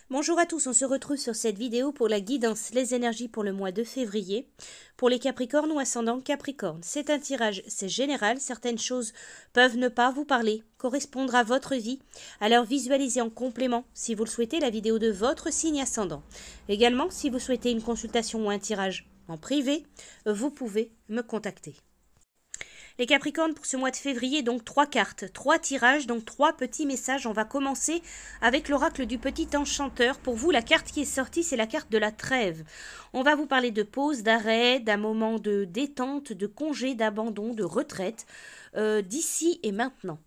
Bonjour à tous, on se retrouve sur cette vidéo pour la guidance les énergies pour le mois de février. Pour les Capricornes ou ascendants Capricorne, c'est un tirage, c'est général, certaines choses peuvent ne pas vous parler, correspondre à votre vie. Alors visualisez en complément, si vous le souhaitez, la vidéo de votre signe ascendant. Également, si vous souhaitez une consultation ou un tirage en privé, vous pouvez me contacter. Les Capricornes, pour ce mois de février, donc 3 cartes, 3 tirages, donc 3 petits messages. On va commencer avec l'oracle du petit enchanteur. Pour vous, la carte qui est sortie, c'est la carte de la trêve. On va vous parler de pause, d'arrêt, d'un moment de détente, de congé, d'abandon, de retraite, d'ici et maintenant.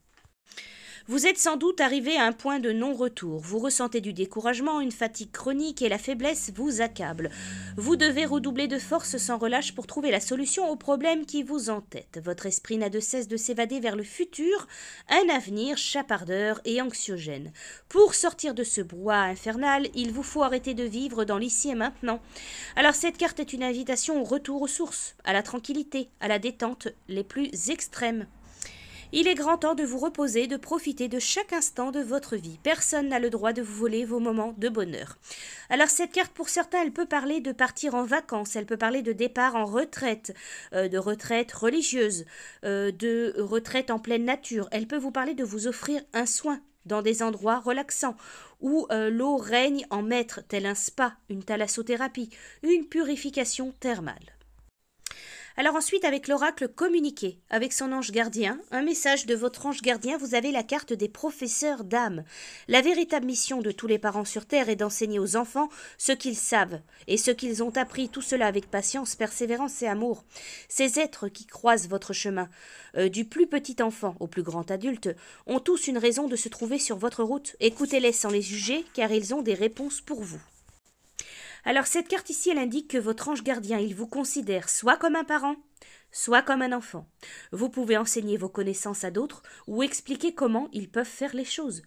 Vous êtes sans doute arrivé à un point de non-retour. Vous ressentez du découragement, une fatigue chronique et la faiblesse vous accable. Vous devez redoubler de force sans relâche pour trouver la solution aux problèmes qui vous entêtent. Votre esprit n'a de cesse de s'évader vers le futur, un avenir chapardeur et anxiogène. Pour sortir de ce brouhaha infernal, il vous faut arrêter de vivre dans l'ici et maintenant. Alors cette carte est une invitation au retour aux sources, à la tranquillité, à la détente les plus extrêmes. Il est grand temps de vous reposer, de profiter de chaque instant de votre vie. Personne n'a le droit de vous voler vos moments de bonheur. Alors cette carte, pour certains, elle peut parler de partir en vacances, elle peut parler de départ en retraite, de retraite religieuse, de retraite en pleine nature. Elle peut vous parler de vous offrir un soin dans des endroits relaxants, où l'eau règne en maître, tel un spa, une thalassothérapie, une purification thermale. Alors ensuite, avec l'oracle communiqué, avec son ange gardien, un message de votre ange gardien, vous avez la carte des professeurs d'âme. La véritable mission de tous les parents sur Terre est d'enseigner aux enfants ce qu'ils savent et ce qu'ils ont appris, tout cela avec patience, persévérance et amour. Ces êtres qui croisent votre chemin, du plus petit enfant au plus grand adulte, ont tous une raison de se trouver sur votre route. Écoutez-les sans les juger, car ils ont des réponses pour vous. Alors cette carte ici, elle indique que votre ange gardien, il vous considère soit comme un parent, soit comme un enfant. Vous pouvez enseigner vos connaissances à d'autres ou expliquer comment ils peuvent faire les choses.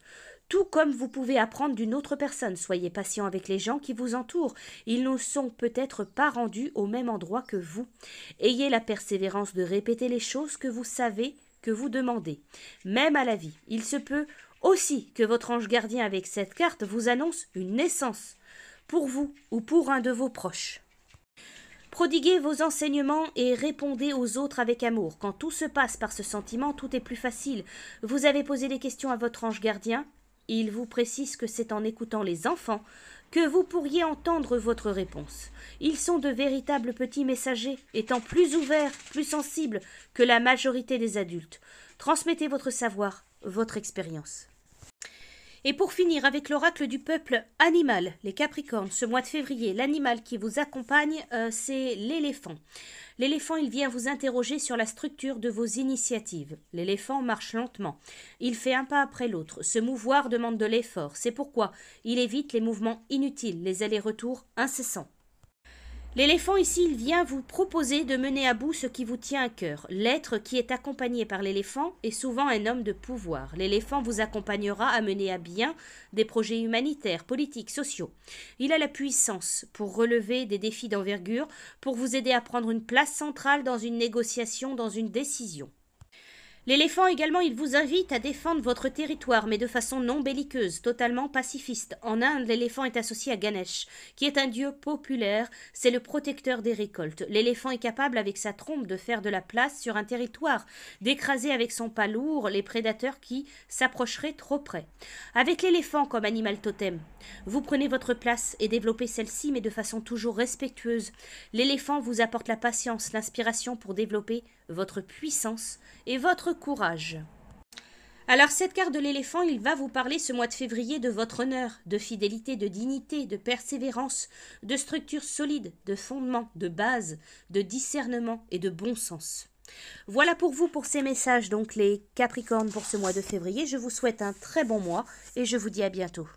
Tout comme vous pouvez apprendre d'une autre personne. Soyez patient avec les gens qui vous entourent. Ils ne sont peut-être pas rendus au même endroit que vous. Ayez la persévérance de répéter les choses que vous savez, que vous demandez. Même à la vie, il se peut aussi que votre ange gardien avec cette carte vous annonce une naissance, pour vous ou pour un de vos proches. Prodiguez vos enseignements et répondez aux autres avec amour. Quand tout se passe par ce sentiment, tout est plus facile. Vous avez posé des questions à votre ange gardien. Il vous précise que c'est en écoutant les enfants que vous pourriez entendre votre réponse. Ils sont de véritables petits messagers, étant plus ouverts, plus sensibles que la majorité des adultes. Transmettez votre savoir, votre expérience. Et pour finir avec l'oracle du peuple animal, les Capricornes, ce mois de février, l'animal qui vous accompagne, c'est l'éléphant. L'éléphant, il vient vous interroger sur la structure de vos initiatives. L'éléphant marche lentement. Il fait un pas après l'autre. Se mouvoir demande de l'effort. C'est pourquoi il évite les mouvements inutiles, les allers-retours incessants. L'éléphant ici, il vient vous proposer de mener à bout ce qui vous tient à cœur. L'être qui est accompagné par l'éléphant est souvent un homme de pouvoir. L'éléphant vous accompagnera à mener à bien des projets humanitaires, politiques, sociaux. Il a la puissance pour relever des défis d'envergure, pour vous aider à prendre une place centrale dans une négociation, dans une décision. L'éléphant également, il vous invite à défendre votre territoire, mais de façon non belliqueuse, totalement pacifiste. En Inde, l'éléphant est associé à Ganesh, qui est un dieu populaire, c'est le protecteur des récoltes. L'éléphant est capable, avec sa trompe, de faire de la place sur un territoire, d'écraser avec son pas lourd les prédateurs qui s'approcheraient trop près. Avec l'éléphant comme animal totem, vous prenez votre place et développez celle-ci, mais de façon toujours respectueuse. L'éléphant vous apporte la patience, l'inspiration pour développer votre puissance et votre courage. Alors cette carte de l'éléphant, il va vous parler ce mois de février de votre honneur, de fidélité, de dignité, de persévérance, de structure solide, de fondement, de base, de discernement et de bon sens. Voilà pour vous pour ces messages, donc les Capricornes pour ce mois de février. Je vous souhaite un très bon mois et je vous dis à bientôt.